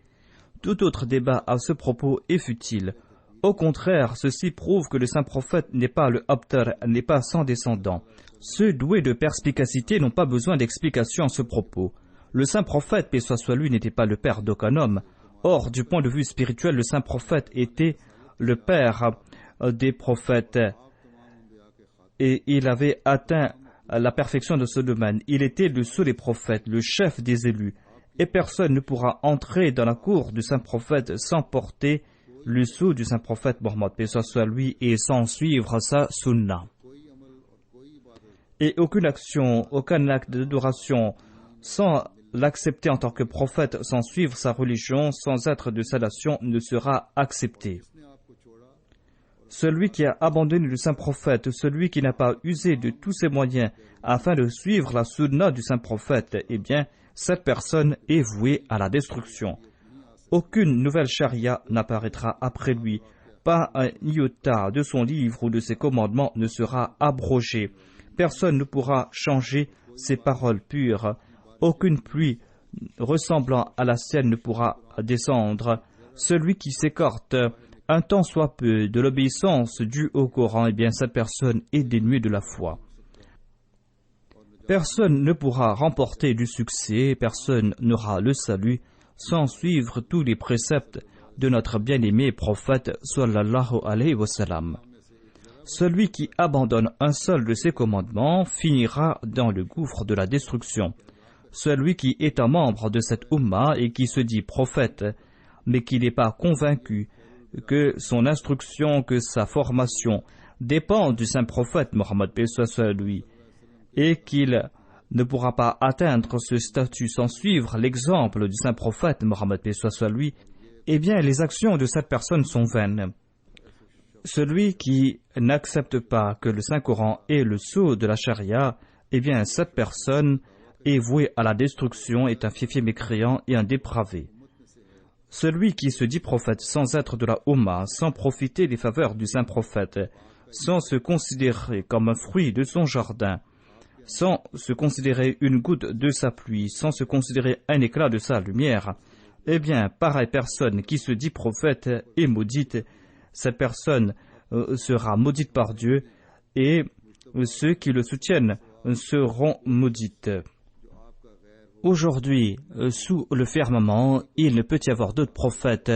Tout autre débat à ce propos est futile. Au contraire, ceci prouve que le saint prophète n'est pas le abtar, n'est pas sans descendant. Ceux doués de perspicacité n'ont pas besoin d'explication à ce propos. Le saint prophète, paix soit sur lui, n'était pas le père d'aucun homme. Or, du point de vue spirituel, le saint prophète était le père des prophètes. Et il avait atteint la perfection de ce domaine. Il était le sceau des prophètes, le chef des élus. Et personne ne pourra entrer dans la cour du saint prophète sans porter le sceau du saint prophète Mohammed, paix soit sur lui, et sans suivre sa sunna. Et aucune action, aucun acte d'adoration, sans l'accepter en tant que prophète, sans suivre sa religion, sans être de sa nation, ne sera accepté. Celui qui a abandonné le saint prophète, celui qui n'a pas usé de tous ses moyens afin de suivre la sunna du saint prophète, eh bien, cette personne est vouée à la destruction. Aucune nouvelle charia n'apparaîtra après lui. Pas un iota de son livre ou de ses commandements ne sera abrogé. Personne ne pourra changer ses paroles pures. Aucune pluie ressemblant à la sienne ne pourra descendre. Celui qui s'écarte un tant soit peu de l'obéissance due au Coran, eh bien cette personne est dénuée de la foi. Personne ne pourra remporter du succès, personne n'aura le salut sans suivre tous les préceptes de notre bien-aimé prophète sallallahu alayhi wa sallam. Celui qui abandonne un seul de ses commandements finira dans le gouffre de la destruction. Celui qui est un membre de cette Ummah et qui se dit prophète, mais qui n'est pas convaincu que son instruction, que sa formation dépend du saint prophète Mohammed paix soit sur lui, et qu'il ne pourra pas atteindre ce statut sans suivre l'exemple du saint prophète Mohammed paix soit sur lui, eh bien les actions de cette personne sont vaines. Celui qui n'accepte pas que le Saint-Coran est le sceau de la charia, eh bien cette personne est vouée à la destruction, est un fiefé mécréant et un dépravé. Celui qui se dit prophète sans être de la Ummah, sans profiter des faveurs du saint prophète, sans se considérer comme un fruit de son jardin, sans se considérer une goutte de sa pluie, sans se considérer un éclat de sa lumière, eh bien pareille personne qui se dit prophète est maudite. Cette personne sera maudite par Dieu et ceux qui le soutiennent seront maudites. Aujourd'hui, sous le firmament, il ne peut y avoir d'autre prophète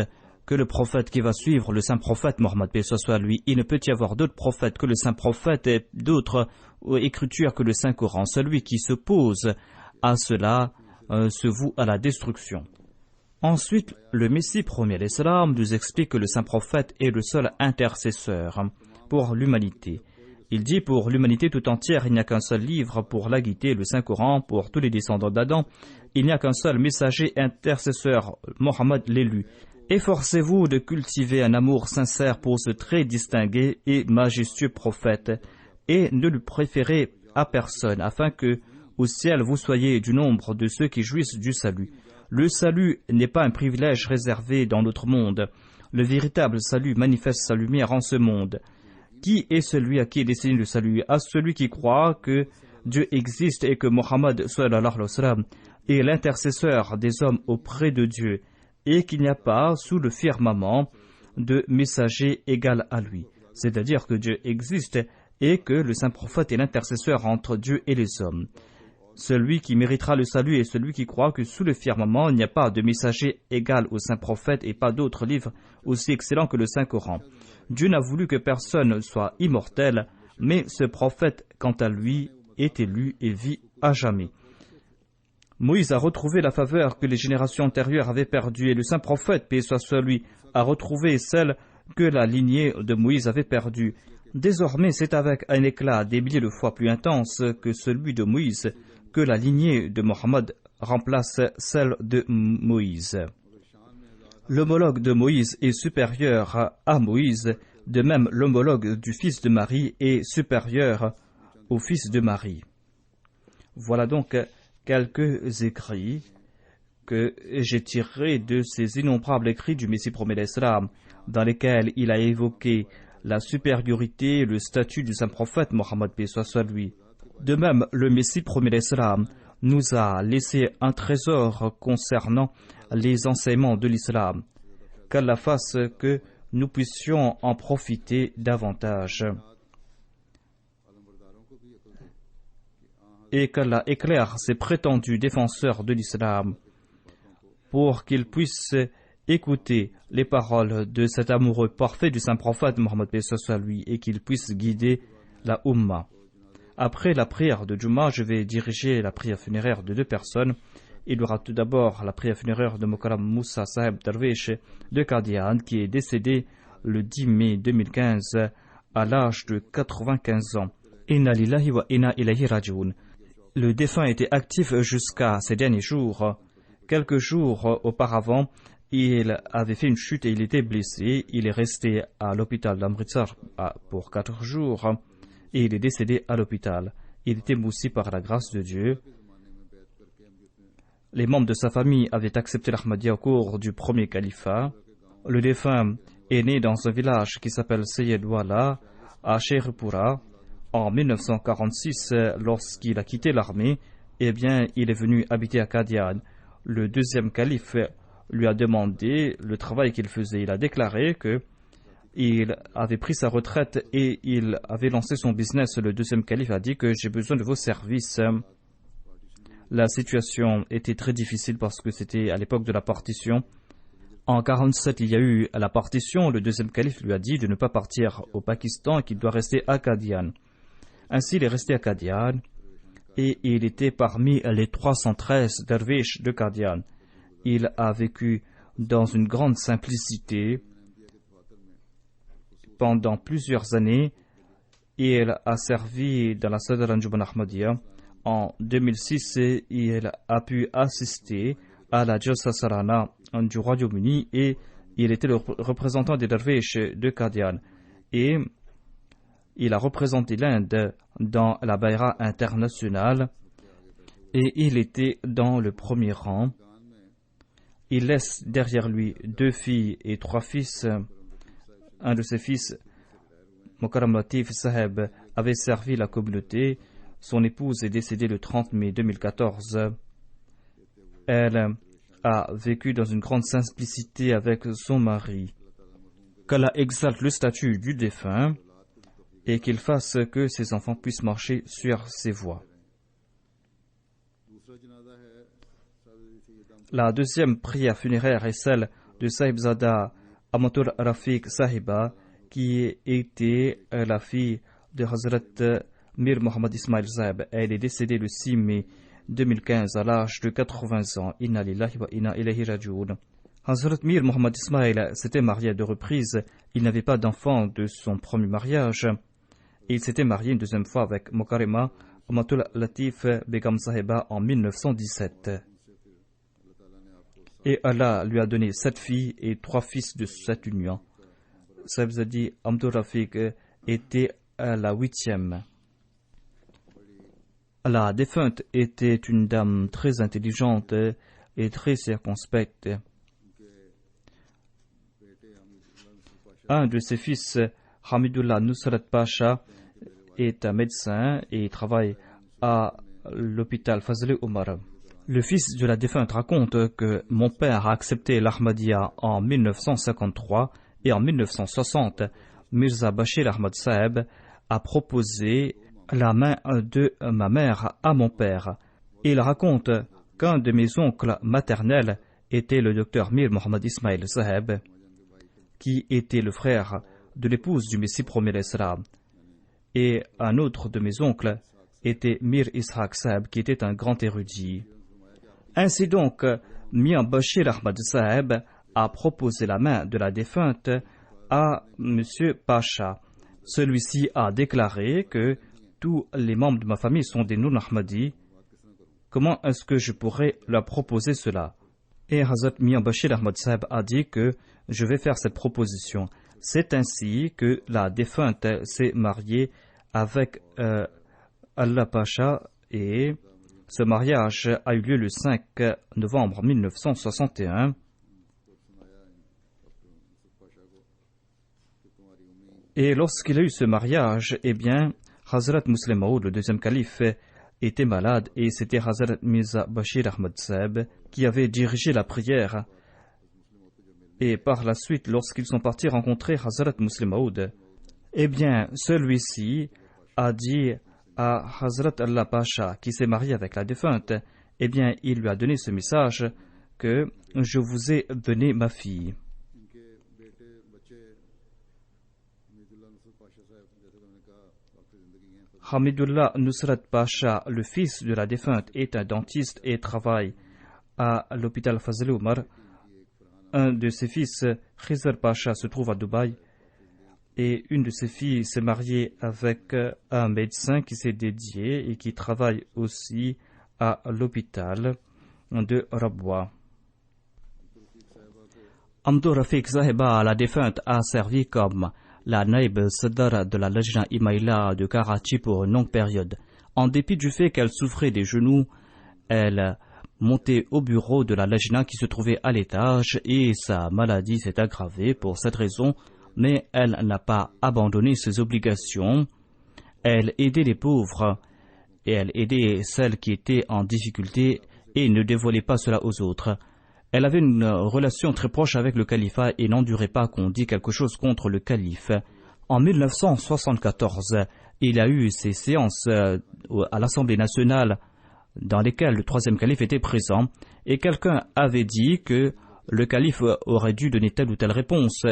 que le prophète qui va suivre le saint prophète Mohammed paix soit lui. Il ne peut y avoir d'autre prophète que le saint prophète et d'autres écritures que le saint Coran. Celui qui s'oppose à cela se voue à la destruction. Ensuite, le Messie premier l'Islam nous explique que le saint prophète est le seul intercesseur pour l'humanité. Il dit pour l'humanité tout entière, il n'y a qu'un seul livre pour la guider, le Saint-Coran, pour tous les descendants d'Adam. Il n'y a qu'un seul messager intercesseur, Mohammed l'élu. Efforcez-vous de cultiver un amour sincère pour ce très distingué et majestueux prophète et ne le préférez à personne, afin que, au ciel, vous soyez du nombre de ceux qui jouissent du salut. Le salut n'est pas un privilège réservé dans notre monde. Le véritable salut manifeste sa lumière en ce monde. Qui est celui à qui est destiné le salut? À celui qui croit que Dieu existe et que Mohammed sallallahu alayhi wa sallam est l'intercesseur des hommes auprès de Dieu et qu'il n'y a pas sous le firmament de messager égal à lui. C'est-à-dire que Dieu existe et que le saint prophète est l'intercesseur entre Dieu et les hommes. Celui qui méritera le salut est celui qui croit que sous le firmament, il n'y a pas de messager égal au saint prophète et pas d'autre livre aussi excellent que le Saint-Coran. Dieu n'a voulu que personne soit immortel, mais ce prophète, quant à lui, est élu et vit à jamais. Moïse a retrouvé la faveur que les générations antérieures avaient perdue et le saint prophète, paix soit sur lui, a retrouvé celle que la lignée de Moïse avait perdue. Désormais, c'est avec un éclat des milliers de fois plus intense que celui de Moïse que la lignée de Mohammed remplace celle de Moïse. L'homologue de Moïse est supérieur à Moïse, de même l'homologue du fils de Marie est supérieur au fils de Marie. Voilà donc quelques écrits que j'ai tirés de ces innombrables écrits du Messie premier l'Islam, dans lesquels il a évoqué la supériorité et le statut du saint prophète Mohammed paix soit sur lui. De même, le Messie premier l'Islam nous a laissé un trésor concernant les enseignements de l'islam. Qu'Allah fasse que nous puissions en profiter davantage. Et qu'Allah éclaire ses prétendus défenseurs de l'islam pour qu'ils puissent écouter les paroles de cet amoureux parfait du saint prophète Mohammed paix soit sur lui et qu'ils puissent guider la Ummah. Après la prière de Juma, je vais diriger la prière funéraire de deux personnes. Il y aura tout d'abord la prière funéraire de Mokaram Moussa Saheb Darwish de Qadian qui est décédé le 10 mai 2015 à l'âge de 95 ans. Inna lillahi wa inna ilayhi raji'un. Le défunt était actif jusqu'à ces derniers jours. Quelques jours auparavant, il avait fait une chute et il était blessé. Il est resté à l'hôpital d'Amritsar pour 4 jours. Et il est décédé à l'hôpital. Il était moussi par la grâce de Dieu. Les membres de sa famille avaient accepté l'Ahmadiyya au cours du premier califat. Le défunt est né dans un village qui s'appelle Seyedwala, à Sherpura. En 1946, lorsqu'il a quitté l'armée, eh bien, il est venu habiter à Qadian. Le deuxième calife lui a demandé le travail qu'il faisait. Il a déclaré que il avait pris sa retraite et il avait lancé son business. Le deuxième calife a dit que j'ai besoin de vos services. La situation était très difficile parce que c'était à l'époque de la partition. En 1947, il y a eu la partition. Le deuxième calife lui a dit de ne pas partir au Pakistan et qu'il doit rester à Qadian. Ainsi, il est resté à Qadian et il était parmi les 313 derviches de Qadian. Il a vécu dans une grande simplicité pendant plusieurs années, il a servi dans la Sadr Anjuman Ahmadiyya. En 2006, il a pu assister à la Jalsa Sarana du Royaume-Uni et il était le représentant des Derviches de Qadian. Et il a représenté l'Inde dans la Bayra internationale et il était dans le premier rang. Il laisse derrière lui 2 filles et 3 fils. Un de ses fils, Mukarram Latif Saheb, avait servi la communauté. Son épouse est décédée le 30 mai 2014. Elle a vécu dans une grande simplicité avec son mari. Qu'Allah exalte le statut du défunt et qu'il fasse que ses enfants puissent marcher sur ses voies. La deuxième prière funéraire est celle de Sahibzada Amatul Rafiq Sahiba, qui était la fille de Hazrat Mir Muhammad Ismail Sahib. Elle est décédée le 6 mai 2015 à l'âge de 80 ans. Inna lillahi wa inna ilayhi raji'un. Hazrat Mir Muhammad Ismail s'était marié à 2 reprises. Il n'avait pas d'enfant de son premier mariage. Et il s'était marié une deuxième fois avec Mukarrima Amatul Latif Begam Sahiba en 1917. Et Allah lui a donné 7 filles et 3 fils de cette union. Sahibzadi Amdur Rafiq était la 8e. La défunte était une dame très intelligente et très circonspecte. Un de ses fils, Hamidullah Nusrat Pasha, est un médecin et travaille à l'hôpital Fazl Omar. Le fils de la défunte raconte que mon père a accepté l'Ahmadiyya en 1953 et en 1960, Mirza Bashir Ahmad Saheb a proposé la main de ma mère à mon père. Il raconte qu'un de mes oncles maternels était le docteur Mir Muhammad Ismail Saheb, qui était le frère de l'épouse du Messie premier Islam. Et un autre de mes oncles était Mir Ishaq Saheb, qui était un grand érudit. Ainsi donc, Mian Bashir Ahmad Saheb a proposé la main de la défunte à M. Pacha. Celui-ci a déclaré que tous les membres de ma famille sont des non-Ahmadis. Comment est-ce que je pourrais leur proposer cela? Et Hazrat Mian Bashir Ahmad Saheb a dit que je vais faire cette proposition. C'est ainsi que la défunte s'est mariée avec Allah Pacha et ce mariage a eu lieu le 5 novembre 1961. Et lorsqu'il a eu ce mariage, eh bien, Hazrat Muslim Maud, le deuxième calife, était malade et c'était Hazrat Mirza Bashir Ahmad Saheb qui avait dirigé la prière. Et par la suite, lorsqu'ils sont partis rencontrer Hazrat Muslim Maud, eh bien, celui-ci a dit à Hazrat Allah Pasha, qui s'est marié avec la défunte, eh bien, il lui a donné ce message que je vous ai donné ma fille. Hamidullah Nusrat Pasha, le fils de la défunte, est un dentiste et travaille à l'hôpital Fazl Omar. Un de ses fils, Khizr Pasha, se trouve à Dubaï. Et une de ses filles s'est mariée avec un médecin qui s'est dédié et qui travaille aussi à l'hôpital de Rabwa. Amdur Rafiq Sahiba, la défunte, a servi comme la naïb sadar de la Lajna Imaïla de Karachi pour une longue période. En dépit du fait qu'elle souffrait des genoux, elle montait au bureau de la Lajna qui se trouvait à l'étage et sa maladie s'est aggravée pour cette raison. Mais elle n'a pas abandonné ses obligations. Elle aidait les pauvres et elle aidait celles qui étaient en difficulté et ne dévoilait pas cela aux autres. Elle avait une relation très proche avec le califat et n'endurait pas qu'on dise quelque chose contre le calife. En 1974, il y a eu ces séances à l'Assemblée nationale dans lesquelles le troisième calife était présent et quelqu'un avait dit que le calife aurait dû donner telle ou telle réponse.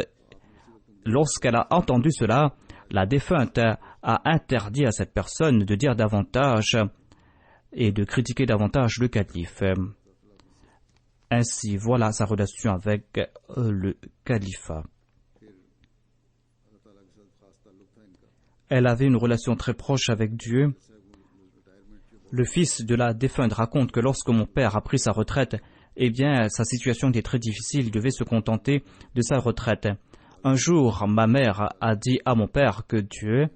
Lorsqu'elle a entendu cela, la défunte a interdit à cette personne de dire davantage et de critiquer davantage le calife. Ainsi, voilà sa relation avec le califat. elle avait une relation très proche avec Dieu. Le fils de la défunte raconte que lorsque mon père a pris sa retraite, eh bien, sa situation était très difficile, il devait se contenter de sa retraite. Un jour, ma mère a dit à mon père que Dieu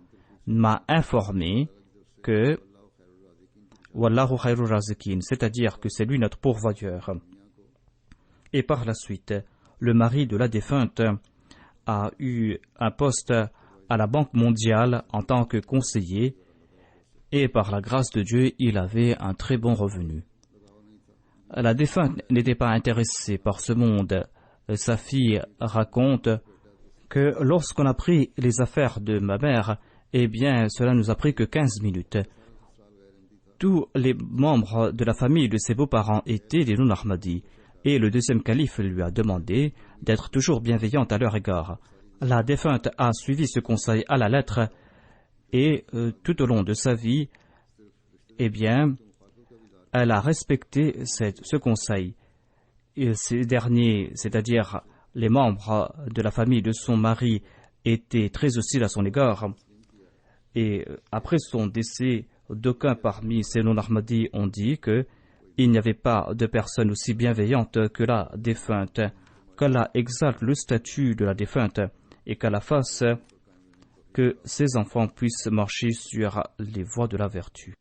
m'a informé que Wallahu khairur razikin, c'est-à-dire que c'est lui notre pourvoyeur. Et par la suite, le mari de la défunte a eu un poste à la Banque mondiale en tant que conseiller et par la grâce de Dieu, il avait un très bon revenu. La défunte n'était pas intéressée par ce monde. Sa fille raconte que lorsqu'on a pris les affaires de ma mère, eh bien, cela nous a pris que 15 minutes. Tous les membres de la famille de ses beaux-parents étaient des non-Ahmadis, et le deuxième calife lui a demandé d'être toujours bienveillante à leur égard. La défunte a suivi ce conseil à la lettre, et tout au long de sa vie, eh bien, elle a respecté ce conseil. Et ces derniers, c'est-à-dire les membres de la famille de son mari, étaient très hostiles à son égard. Et après son décès, d'aucuns parmi ces non-Ahmadis ont dit qu'il n'y avait pas de personne aussi bienveillante que la défunte, qu'Allah exalte le statut de la défunte et qu'Allah fasse que ses enfants puissent marcher sur les voies de la vertu.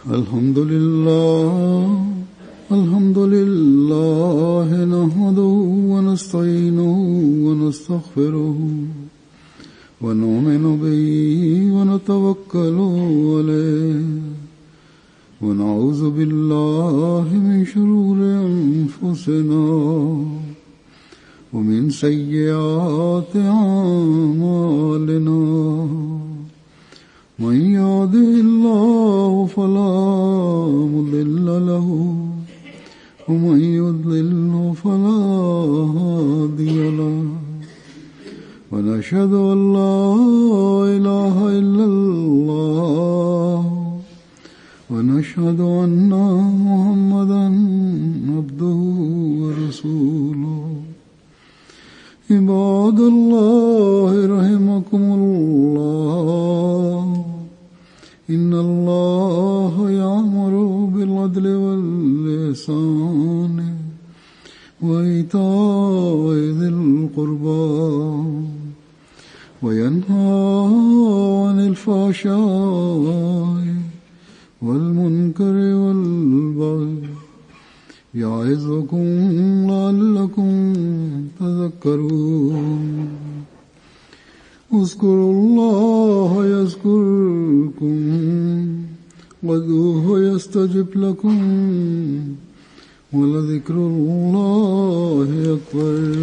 Alhamdulillah, alhamdulillah, nahmaduhu wa nasta'inuhu wa nastaghfiruhu wa nu'minu bihi wa natawakkalu alayhi wa na'udhu billahi min shururi anfusina wa min sayyiati a'malina. من يهده الله فلا مضل له ومن يضلل فلا هادي له ونشهد أن لا إله إلا الله ونشهد أن محمدا عبده ورسوله عباد الله رحمكم الله إن الله يأمر بالعدل والإحسان وإيتاء ذي القربى وينهى عن الفحشاء والمنكر والبغي يعظكم لعلكم تذكرون اذكروا الله يذكركم وادعوه يستجب لكم ولذكر الله أكبر